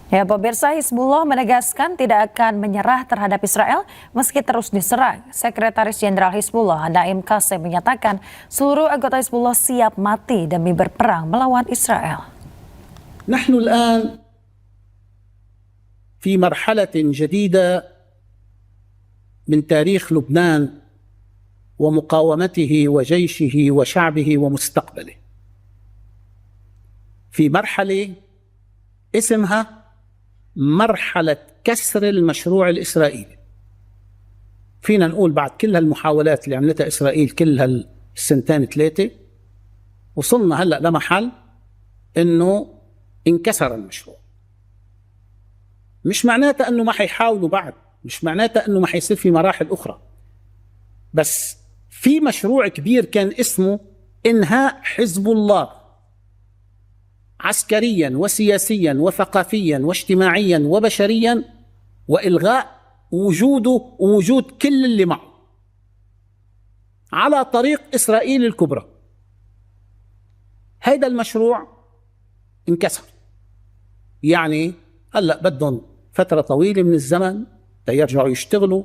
Ya, pemirsa, Hizbullah menegaskan tidak akan menyerah terhadap Israel meski terus diserang. Sekretaris Jenderal Hizbullah, Naim Qassem, menyatakan seluruh anggota Hizbullah siap mati demi berperang melawan Israel. نحن الآن في مرحلة جديدة من تاريخ لبنان ومقاومته وجيشه وشعبه ومستقبله. في مرحلة اسمها مرحلة كسر المشروع الإسرائيلي. فينا نقول بعد كل هالمحاولات اللي عملتها إسرائيل كل هالسنتين ثلاثة وصلنا هلأ لمحل إنه انكسر المشروع. مش معناتها إنه ما حيحاولوا بعد، مش معناتها إنه ما حيصير في مراحل أخرى، بس في مشروع كبير كان اسمه إنهاء حزب الله عسكريا وسياسيا وثقافيا واجتماعيا وبشريا، وإلغاء وجوده ووجود كل اللي معه على طريق إسرائيل الكبرى. هذا المشروع انكسر، يعني هلأ بدهم فترة طويلة من الزمن ليرجعوا يشتغلوا،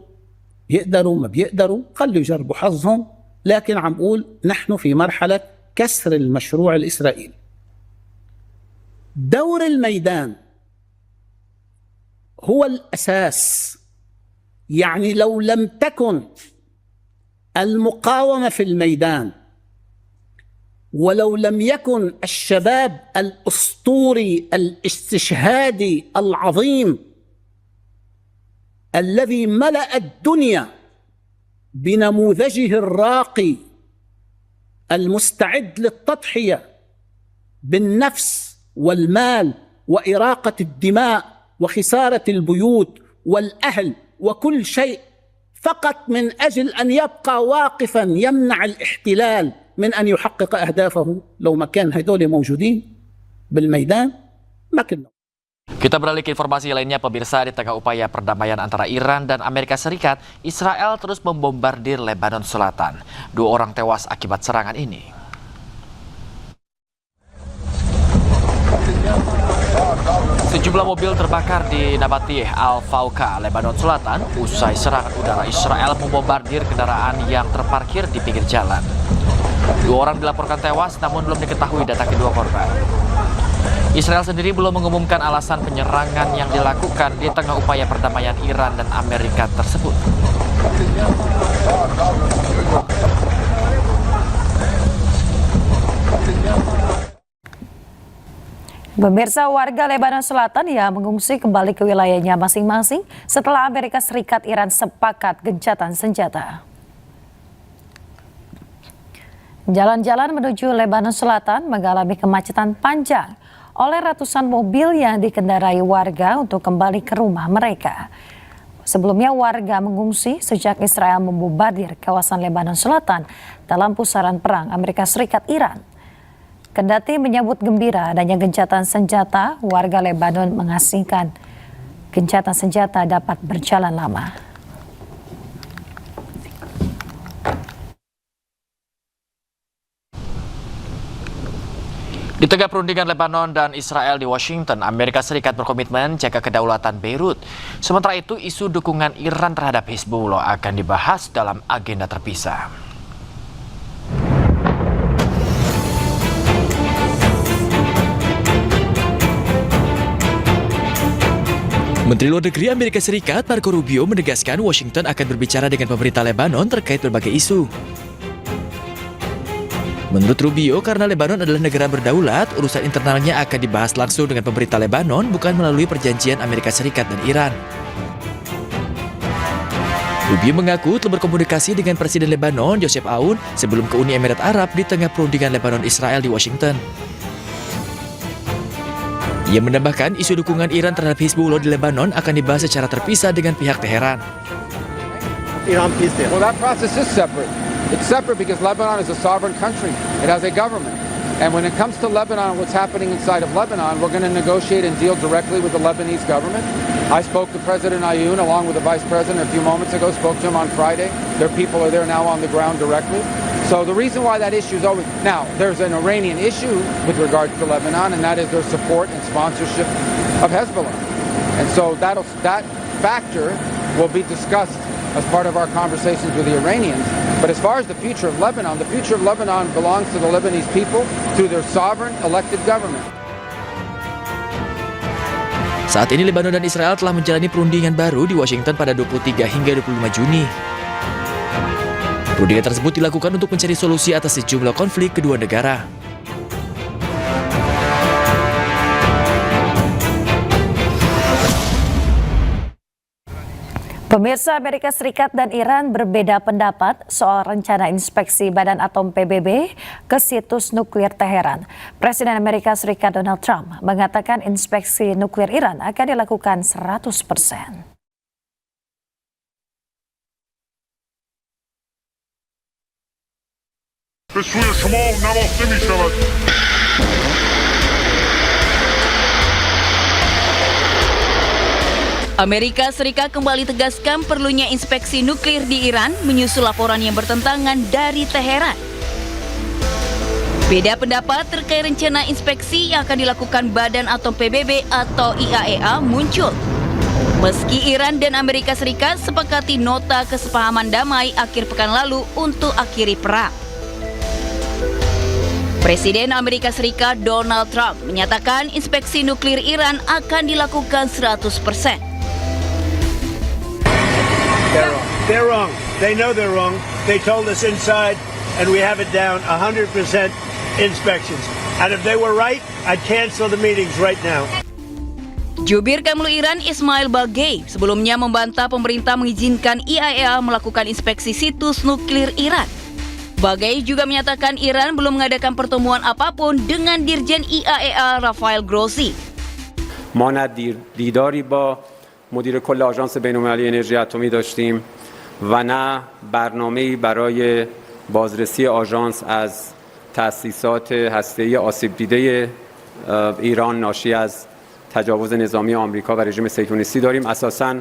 بيقدروا ما بيقدروا خلوا يجربوا حظهم، لكن عم بقول نحن في مرحلة كسر المشروع الإسرائيلي. دور الميدان هو الأساس، يعني لو لم تكن المقاومة في الميدان ولو لم يكن الشباب الأسطوري الاستشهادي العظيم الذي ملأ الدنيا بنموذجه الراقي المستعد للتضحية بالنفس والمال وإراقة الدماء وخسارة البيوت والأهل وكل شيء فقط من أجل أن يبقى واقفا يمنع الاحتلال من أن يحقق أهدافه، لو ما كان هدول موجودين بالميدان ما كنا. Kita beralih ke informasi lainnya, pemirsa. Di tengah upaya perdamaian antara Iran dan Amerika Serikat, Israel terus membombardir Lebanon Selatan. 2 orang tewas akibat serangan ini. Sejumlah mobil terbakar di Nabatih Al-Fauqa, Lebanon Selatan, usai serangan udara Israel membombardir kendaraan yang terparkir di pinggir jalan. 2 orang dilaporkan tewas, namun belum diketahui data kedua korban. Israel sendiri belum mengumumkan alasan penyerangan yang dilakukan di tengah upaya perdamaian Iran dan Amerika tersebut. Pemirsa, warga Lebanon Selatan yang mengungsi kembali ke wilayahnya masing-masing setelah Amerika Serikat Iran sepakat gencatan senjata. Jalan-jalan menuju Lebanon Selatan mengalami kemacetan panjang oleh ratusan mobil yang dikendarai warga untuk kembali ke rumah mereka. Sebelumnya warga mengungsi sejak Israel membombardir kawasan Lebanon Selatan dalam pusaran perang Amerika Serikat Iran. Kendati menyambut gembira adanya gencatan senjata, warga Lebanon mengasingkan gencatan senjata dapat berjalan lama. Di tengah perundingan Lebanon dan Israel di Washington, Amerika Serikat berkomitmen jaga kedaulatan Beirut. Sementara itu, isu dukungan Iran terhadap Hizbullah akan dibahas dalam agenda terpisah. Menteri Luar Negeri Amerika Serikat Marco Rubio menegaskan Washington akan berbicara dengan pemerintah Lebanon terkait berbagai isu. Menurut Rubio, karena Lebanon adalah negara berdaulat, urusan internalnya akan dibahas langsung dengan pemerintah Lebanon, bukan melalui perjanjian Amerika Serikat dan Iran. Rubio mengaku telah berkomunikasi dengan Presiden Lebanon Joseph Aoun sebelum ke Uni Emirat Arab di tengah perundingan Lebanon-Israel di Washington. Ia menambahkan isu dukungan Iran terhadap Hizbullah di Lebanon akan dibahas secara terpisah dengan pihak Teheran. Iran peace deal. Well, that process is separate. It's separate because Lebanon is a sovereign country. It has a government. And when it comes to Lebanon, what's happening inside of Lebanon, we're going to negotiate and deal directly with the Lebanese government. I spoke to President Aoun along with the Vice President a few moments ago, spoke to him on Friday. Their people are there now on the ground directly. So the reason why that issue is always... Now, there's an Iranian issue with regards to Lebanon, and that is their support and sponsorship of Hezbollah. And so that factor will be discussed as part of our conversations with the Iranians. But as far as the future of Lebanon belongs to the Lebanese people through their sovereign elected government. Saat ini Lebanon dan Israel telah menjalani perundingan baru di Washington pada 23 hingga 25 Juni. Perundingan tersebut dilakukan untuk mencari solusi atas sejumlah konflik kedua negara. Pemirsa, Amerika Serikat dan Iran berbeda pendapat soal rencana inspeksi Badan Atom PBB ke situs nuklir Teheran. Presiden Amerika Serikat Donald Trump mengatakan inspeksi nuklir Iran akan dilakukan 100%. به سوی شما نواخته می شود. Amerika Serikat kembali tegaskan perlunya inspeksi nuklir di Iran menyusul laporan yang bertentangan dari Teheran. Beda pendapat terkait rencana inspeksi yang akan dilakukan Badan Atom PBB atau IAEA muncul. Meski Iran dan Amerika Serikat sepakati nota kesepahaman damai akhir pekan lalu untuk akhiri perang. Presiden Amerika Serikat Donald Trump menyatakan inspeksi nuklir Iran akan dilakukan 100%. They're wrong. They know they're wrong. They told us inside, and we have it down 100% inspections. And if they were right, I'd cancel the meetings right now. Jubir Kemlu Iran Ismail Baghaei sebelumnya membantah pemerintah mengizinkan IAEA melakukan inspeksi situs nuklir Iran. Baghaei juga menyatakan Iran belum mengadakan pertemuan apapun dengan Dirjen IAEA Rafael Grossi. ما نه دیداری با مدیر کل آژانس بین‌المللی انرژی اتمی داشتیم و نه برنامه‌ای برای بازرسی آژانس از تأسیسات هسته‌ای آسیب دیده ایران ناشی از تجاوز نظامی آمریکا و رژیم صهیونیستی داریم. اساساً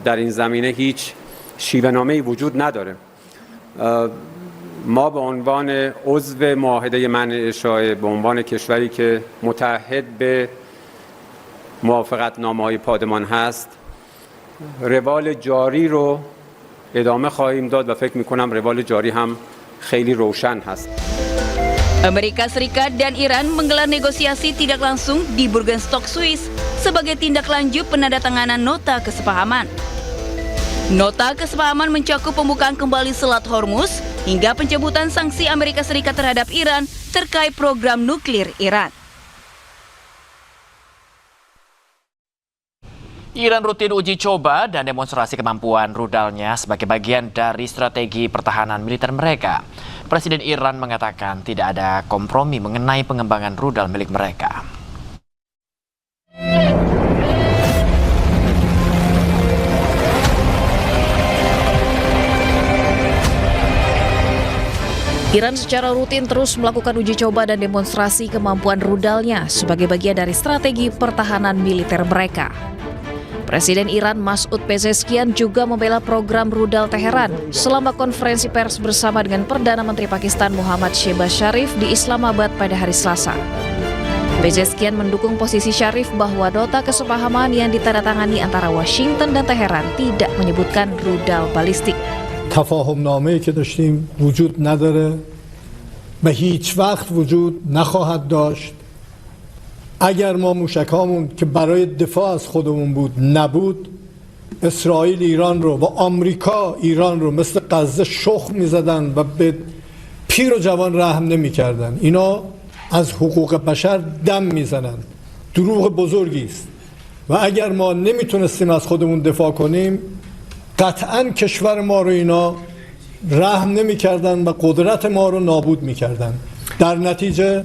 در این زمینه هیچ شیوه‌نامه‌ای وجود نداره. ما به عنوان عضو معاهده منع اشاعه، به عنوان کشوری که متعهد به موافقتنامه‌های پادمان هست، روال جاری رو ادامه خواهیم داد و فکر می‌کنم روال جاری هم خیلی روشن هست. Amerika Serikat dan Iran menggelar negosiasi tidak langsung di Burgenstock, Swiss sebagai tindak lanjut penandatanganan nota kesepahaman. Nota kesepahaman mencakup pembukaan kembali Selat Hormuz hingga pencabutan sanksi Amerika Serikat terhadap Iran terkait program nuklir Iran. Iran rutin uji coba dan demonstrasi kemampuan rudalnya sebagai bagian dari strategi pertahanan militer mereka. Presiden Iran mengatakan tidak ada kompromi mengenai pengembangan rudal milik mereka. Iran secara rutin terus melakukan uji coba dan demonstrasi kemampuan rudalnya sebagai bagian dari strategi pertahanan militer mereka. Presiden Iran Masoud Pezeshkian juga membela program rudal Teheran selama konferensi pers bersama dengan Perdana Menteri Pakistan Muhammad Shehbaz Sharif di Islamabad pada hari Selasa. Pezeshkian mendukung posisi Sharif bahwa nota kesepahaman yang ditandatangani antara Washington dan Teheran tidak menyebutkan rudal balistik. تفاهمنامه‌ای که داشتیم وجود نداره و هیچ وقت وجود نخواهد داشت. اگر ما موشکامون که برای دفاع از خودمون بود نبود، اسرائیل ایران رو و آمریکا ایران رو مثل غزه شخم می‌زدن و به پیر و جوان رحم نمی‌کردن. اینا از حقوق بشر دم می‌زنن. دروغ بزرگی است. و اگر ما نمیتونستیم از خودمون دفاع کنیم، قطعاً کشور ما رو اینا رحم نمی‌کردن و قدرت ما رو نابود می‌کردن. در نتیجه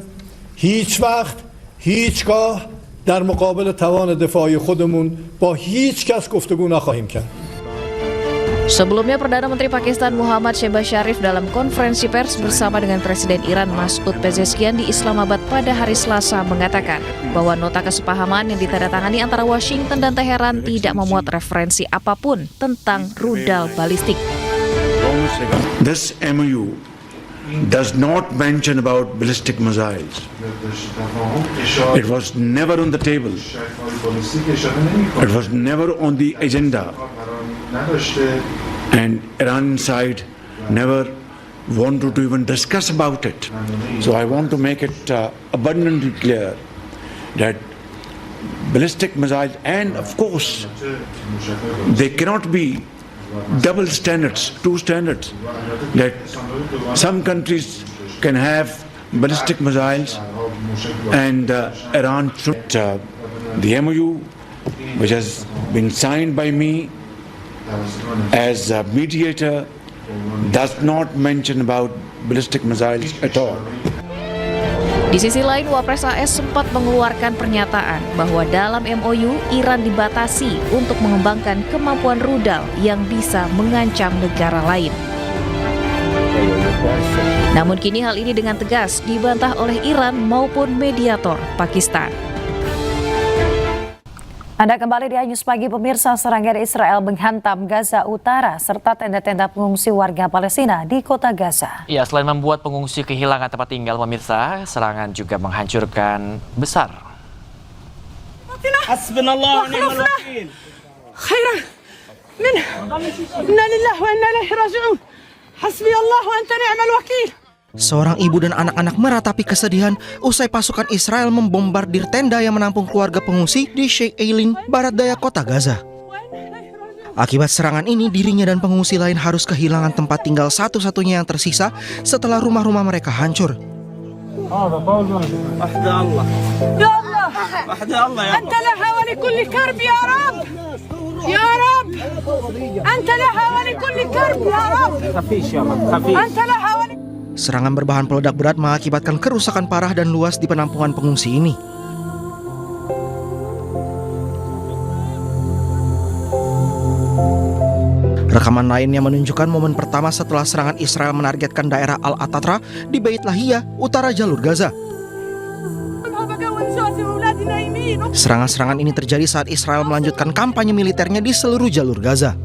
هیچ وقت هیچگاه در مقابل توان دفاعی خودمون با هیچ کس گفتگو نخواهیم کرد. Sebelumnya, Perdana Menteri Pakistan Muhammad Shehbaz Sharif dalam konferensi pers bersama dengan Presiden Iran Masoud Pezeshkian di Islamabad pada hari Selasa mengatakan bahwa nota kesepahaman yang ditandatangani antara Washington dan Teheran tidak memuat referensi apapun tentang rudal balistik. This MOU does not mention about ballistic missiles. It was never on the table. It was never on the agenda. And Iran side never wanted to even discuss about it. So I want to make it abundantly clear that ballistic missiles, and of course, they cannot be double standards, two standards, that some countries can have ballistic missiles and Iran should. The MOU, which has been signed by me as a mediator, does not mention about ballistic missiles at all. Di sisi lain, Wapres AS sempat mengeluarkan pernyataan bahwa dalam MOU, Iran dibatasi untuk mengembangkan kemampuan rudal yang bisa mengancam negara lain. Namun kini hal ini dengan tegas dibantah oleh Iran maupun mediator Pakistan. Anda kembali di News Pagi pemirsa. Serangan Israel menghantam Gaza Utara serta tenda-tenda pengungsi warga Palestina di kota Gaza. Ya, selain membuat pengungsi kehilangan tempat tinggal pemirsa, serangan juga menghancurkan besar. Hasbunallah wa ni'mal wakil. Khairan min inna lillahi wa inna ilaihi raji'un. Hasbiyallah wa anta ni'mal wakil. Seorang ibu dan anak-anak meratapi kesedihan usai pasukan Israel membombardir tenda yang menampung keluarga pengungsi di Sheikh Eileen, barat daya kota Gaza. Akibat serangan ini, dirinya dan pengungsi lain harus kehilangan tempat tinggal satu-satunya yang tersisa setelah rumah-rumah mereka hancur. Serangan berbahan peledak berat mengakibatkan kerusakan parah dan luas di penampungan pengungsi ini. Rekaman lainnya menunjukkan momen pertama setelah serangan Israel menargetkan daerah Al-Atatra di Beit Lahia, utara jalur Gaza. Serangan-serangan ini terjadi saat Israel melanjutkan kampanye militernya di seluruh jalur Gaza.